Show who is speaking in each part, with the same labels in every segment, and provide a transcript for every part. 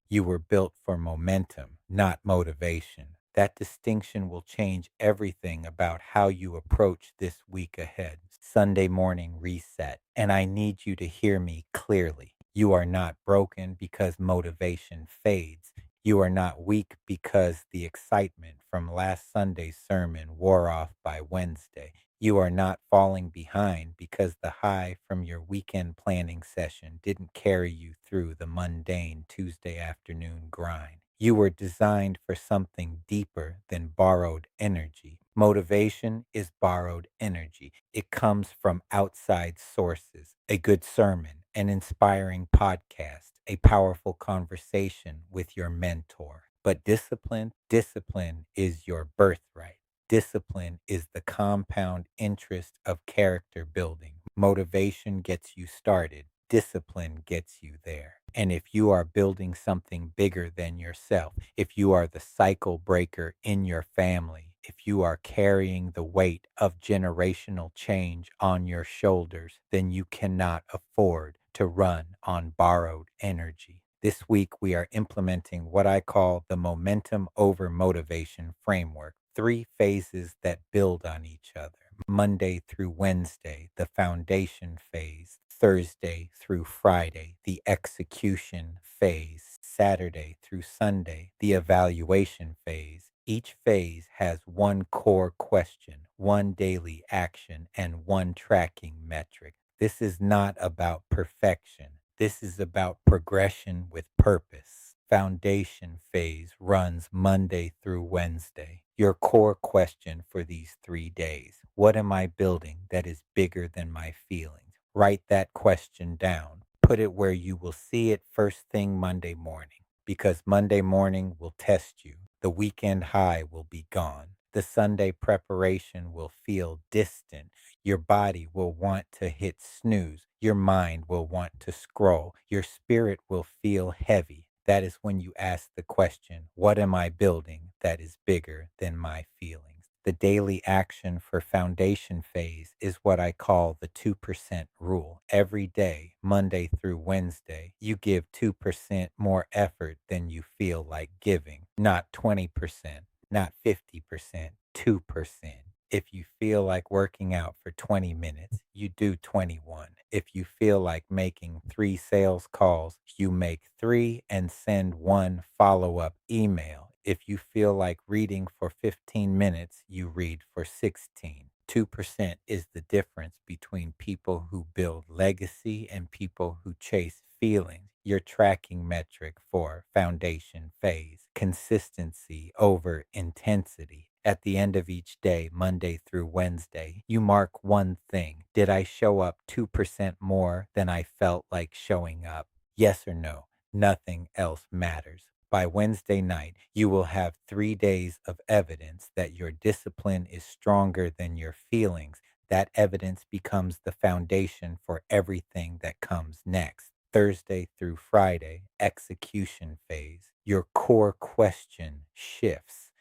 Speaker 1: You were built for momentum, not motivation. That distinction will change everything about how you approach this week ahead. Sunday morning reset. And I need you to hear me clearly. You are not broken because motivation fades. You are not weak because the excitement from last Sunday's sermon wore off by Wednesday. You are not falling behind because the high from your weekend planning session didn't carry you through the mundane Tuesday afternoon grind. You were designed for something deeper than borrowed energy. Motivation is borrowed energy. It comes from outside sources, a good sermon, an inspiring podcast, a powerful conversation with your mentor. But discipline is your birthright. Discipline is the compound interest of character building. Motivation gets you started. Discipline gets you there. And if you are building something bigger than yourself, if you are the cycle breaker in your family, if you are carrying the weight of generational change on your shoulders, then you cannot afford to run on borrowed energy. This week, we are implementing what I call the momentum over motivation framework, three phases that build on each other. Monday through Wednesday, the foundation phase. Thursday through Friday, the execution phase. Saturday through Sunday, the evaluation phase. Each phase has one core question, one daily action, and one tracking metric. This is not about perfection. This is about progression with purpose. Foundation phase runs Monday through Wednesday. Your core question for these 3 days: what am I building that is bigger than my feelings? Write that question down. Put it where you will see it first thing Monday morning, because Monday morning will test you. The weekend high will be gone. The Sunday preparation will feel distant. Your body will want to hit snooze. Your mind will want to scroll. Your spirit will feel heavy. That is when you ask the question, what am I building that is bigger than my feelings? The daily action for foundation phase is what I call the 2% rule. Every day, Monday through Wednesday, you give 2% more effort than you feel like giving. Not 20%, not 50%, 2%. If you feel like working out for 20 minutes, you do 21. If you feel like making 3 sales calls, you make 3 and send 1 follow-up email. If you feel like reading for 15 minutes, you read for 16. 2% is the difference between people who build legacy and people who chase feelings. Your tracking metric for foundation phase: consistency over intensity. At the end of each day, Monday through Wednesday, you mark one thing. Did I show up 2% more than I felt like showing up? Yes or no? Nothing else matters. By Wednesday night, you will have 3 days of evidence that your discipline is stronger than your feelings. That evidence becomes the foundation for everything that comes next. Thursday through Friday, execution phase. Your core question shifts.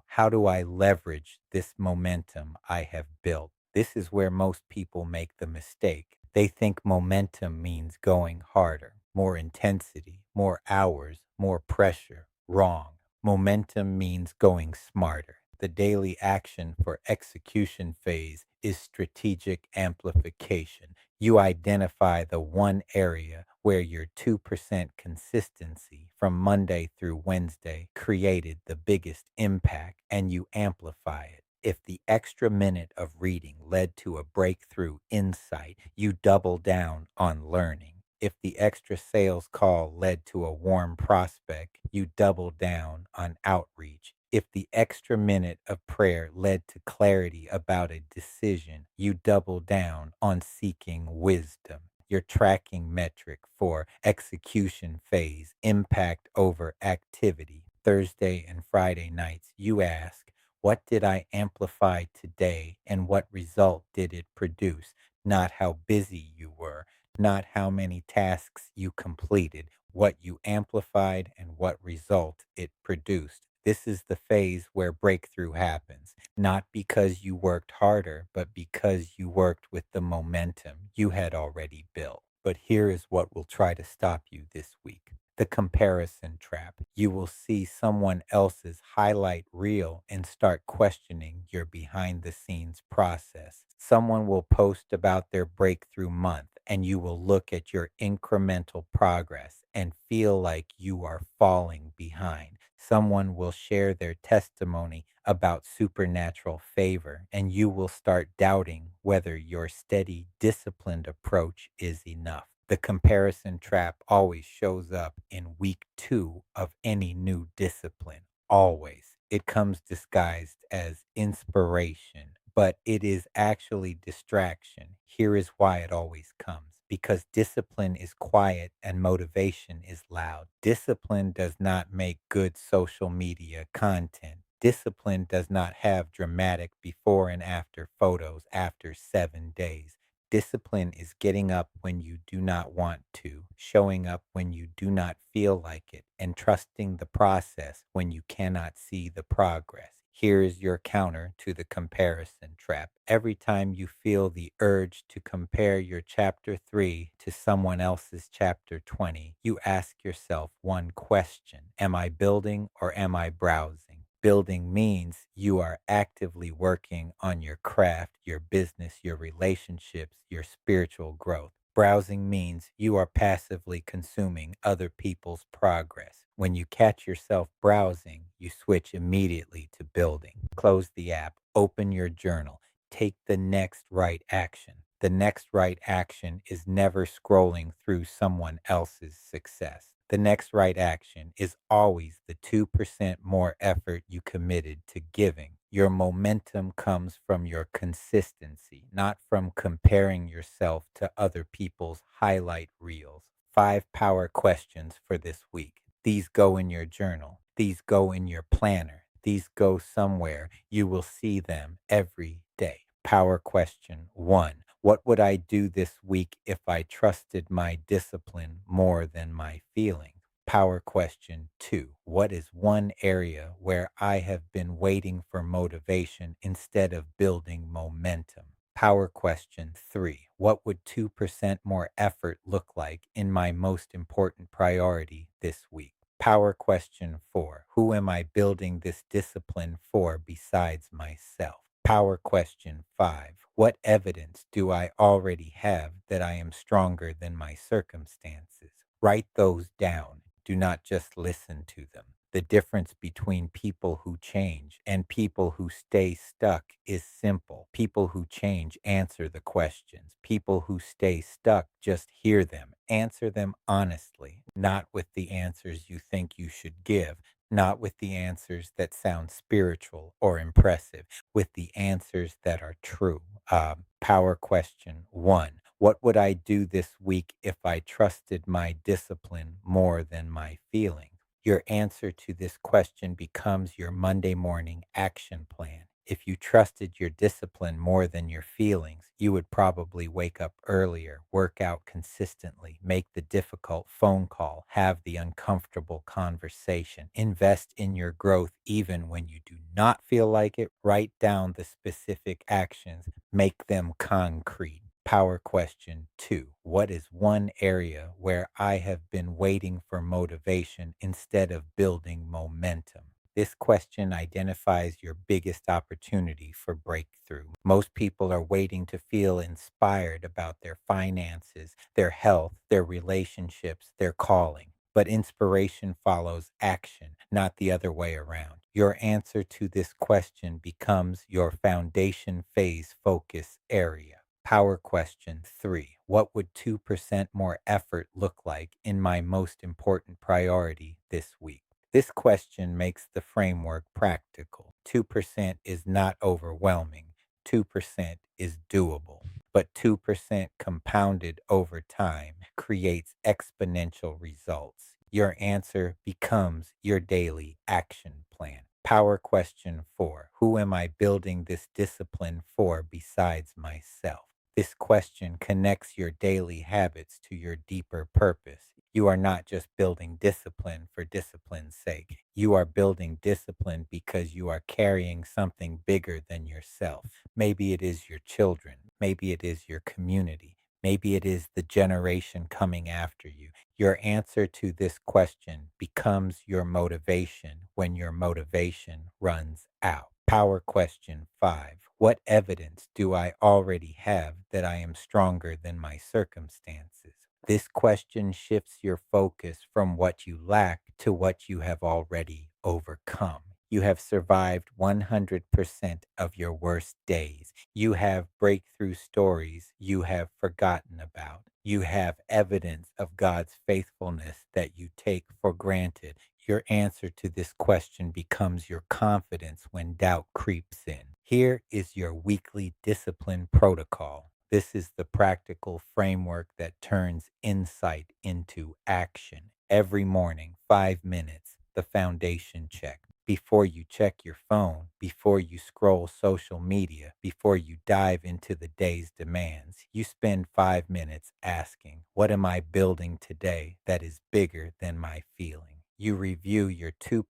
Speaker 1: How do I leverage this momentum I have built? This is where most people make the mistake. They think momentum means going harder, more intensity, more hours, more pressure. Wrong. Momentum means going smarter. The daily action for execution phase is strategic amplification. You identify the one area where your 2% consistency from Monday through Wednesday created the biggest impact, and you amplify it. If the extra minute of reading led to a breakthrough insight, you double down on learning. If the extra sales call led to a warm prospect, you double down on outreach. If the extra minute of prayer led to clarity about a decision, you double down on seeking wisdom. Your tracking metric for execution phase: impact over activity. Thursday and Friday nights, you ask, what did I amplify today and what result did it produce? Not how busy you were, not how many tasks you completed, what you amplified and what result it produced. This is the phase where breakthrough happens, not because you worked harder, but because you worked with the momentum you had already built. But here is what will try to stop you this week. The comparison trap. You will see someone else's highlight reel and start questioning your behind the scenes process. Someone will post about their breakthrough month, and you will look at your incremental progress and feel like you are falling behind. Someone will share their testimony about supernatural favor, and you will start doubting whether your steady, disciplined approach is enough. The comparison trap always shows up in week two of any new discipline. Always. It comes disguised as inspiration, but it is actually distraction. Here is why it always comes. Because discipline is quiet and motivation is loud. Discipline does not make good social media content. Discipline does not have dramatic before and after photos after 7 days. Discipline is getting up when you do not want to, showing up when you do not feel like it, and trusting the process when you cannot see the progress. Here is your counter to the comparison trap. Every time you feel the urge to compare your chapter 3 to someone else's chapter 20, you ask yourself one question. Am I building or am I browsing? Building means you are actively working on your craft, your business, your relationships, your spiritual growth. Browsing means you are passively consuming other people's progress. When you catch yourself browsing, you switch immediately to building. Close the app, open your journal, take the next right action. The next right action is never scrolling through someone else's success. The next right action is always the 2% more effort you committed to giving. Your momentum comes from your consistency, not from comparing yourself to other people's highlight reels. 5 power questions for this week. These go in your journal. These go in your planner. These go somewhere. You will see them every day. Power question 1. What would I do this week if I trusted my discipline more than my feelings? Power question 2. What is one area where I have been waiting for motivation instead of building momentum? Power question 3. What would 2% more effort look like in my most important priority this week? Power question 4. Who am I building this discipline for besides myself? Power question 5. What evidence do I already have that I am stronger than my circumstances? Write those down. Do not just listen to them. The difference between people who change and people who stay stuck is simple. People who change answer the questions. People who stay stuck just hear them. Answer them honestly, not with the answers you think you should give, not with the answers that sound spiritual or impressive, with the answers that are true. Power question 1. What would I do this week if I trusted my discipline more than my feelings? Your answer to this question becomes your Monday morning action plan. If you trusted your discipline more than your feelings, you would probably wake up earlier, work out consistently, make the difficult phone call, have the uncomfortable conversation, invest in your growth even when you do not feel like it. Write down the specific actions, make them concrete. Power question 2. What is one area where I have been waiting for motivation instead of building momentum? This question identifies your biggest opportunity for breakthrough. Most people are waiting to feel inspired about their finances, their health, their relationships, their calling. But inspiration follows action, not the other way around. Your answer to this question becomes your foundation phase focus area. Power question 3. What would 2% more effort look like in my most important priority this week? This question makes the framework practical. 2% is not overwhelming. 2% is doable. But 2% compounded over time creates exponential results. Your answer becomes your daily action plan. Power question 4. Who am I building this discipline for besides myself? This question connects your daily habits to your deeper purpose. You are not just building discipline for discipline's sake. You are building discipline because you are carrying something bigger than yourself. Maybe it is your children. Maybe it is your community. Maybe it is the generation coming after you. Your answer to this question becomes your motivation when your motivation runs out. Power question 5. What evidence do I already have that I am stronger than my circumstances? This question shifts your focus from what you lack to what you have already overcome. You have survived 100% of your worst days. You have breakthrough stories you have forgotten about. You have evidence of God's faithfulness that you take for granted. Your answer to this question becomes your confidence when doubt creeps in. Here is your weekly discipline protocol. This is the practical framework that turns insight into action. Every morning, 5 minutes, the foundation check. Before you check your phone, before you scroll social media, before you dive into the day's demands, you spend 5 minutes asking, what am I building today that is bigger than my feeling? You review your 2%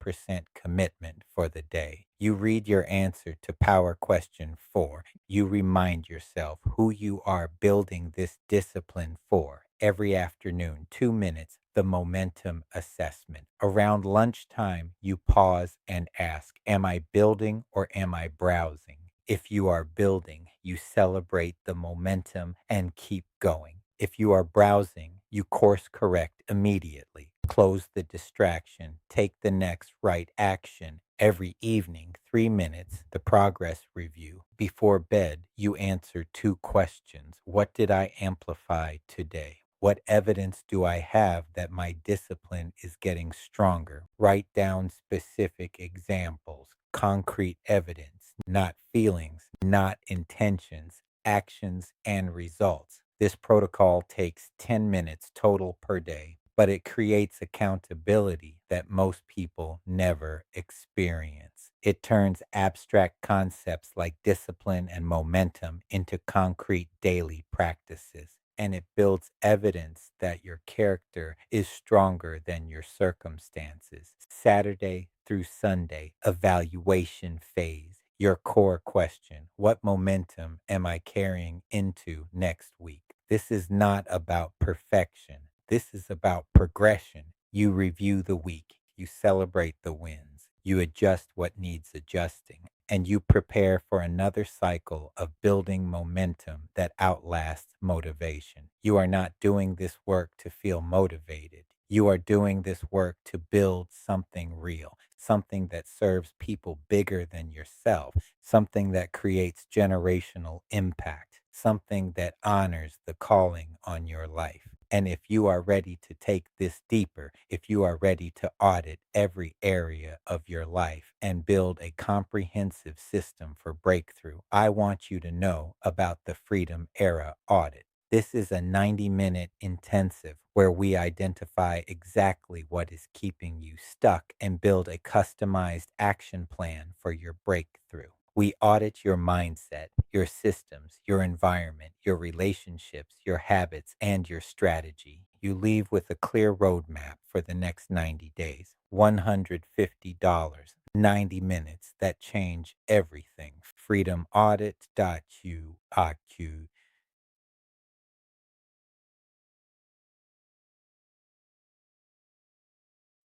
Speaker 1: commitment for the day. You read your answer to power question 4. You remind yourself who you are building this discipline for. Every afternoon, 2 minutes, the momentum assessment. Around lunchtime, you pause and ask, am I building or am I browsing? If you are building, you celebrate the momentum and keep going. If you are browsing, you course correct immediately. Close the distraction. Take the next right action. Every evening, 3 minutes, the progress review. Before bed, you answer 2 questions. What did I amplify today? What evidence do I have that my discipline is getting stronger? Write down specific examples, concrete evidence, not feelings, not intentions, actions and results. This protocol takes 10 minutes total per day, but it creates accountability that most people never experience. It turns abstract concepts like discipline and momentum into concrete daily practices, and it builds evidence that your character is stronger than your circumstances. Saturday through Sunday, evaluation phase. Your core question: what momentum am I carrying into next week? This is not about perfection. This is about progression. You review the week, you celebrate the wins, you adjust what needs adjusting, and you prepare for another cycle of building momentum that outlasts motivation. You are not doing this work to feel motivated. You are doing this work to build something real, something that serves people bigger than yourself, something that creates generational impact, something that honors the calling on your life. And if you are ready to take this deeper, if you are ready to audit every area of your life and build a comprehensive system for breakthrough, I want you to know about the Freedom Era Audit. This is a 90-minute intensive where we identify exactly what is keeping you stuck and build a customized action plan for your breakthrough. We audit your mindset, your systems, your environment, your relationships, your habits, and your strategy. You leave with a clear roadmap for the next 90 days. $150, 90 minutes that change everything. Freedomaudit.aq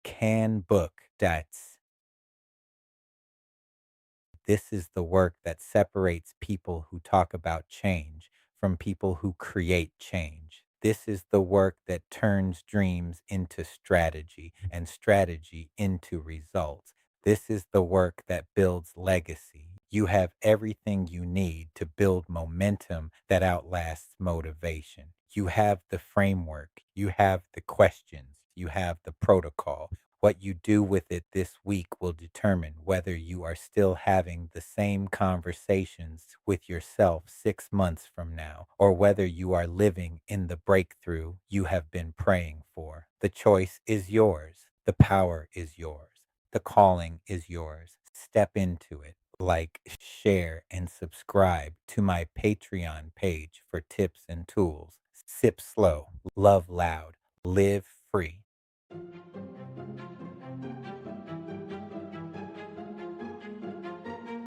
Speaker 1: Canbook. This is the work that separates people who talk about change from people who create change. This is the work that turns dreams into strategy and strategy into results. This is the work that builds legacy. You have everything you need to build momentum that outlasts motivation. You have the framework, you have the questions, you have the protocol. What you do with it this week will determine whether you are still having the same conversations with yourself 6 months from now, or whether you are living in the breakthrough you have been praying for. The choice is yours. The power is yours. The calling is yours. Step into it. Like, share, and subscribe to my Patreon page for tips and tools. Sip slow, love loud, live free.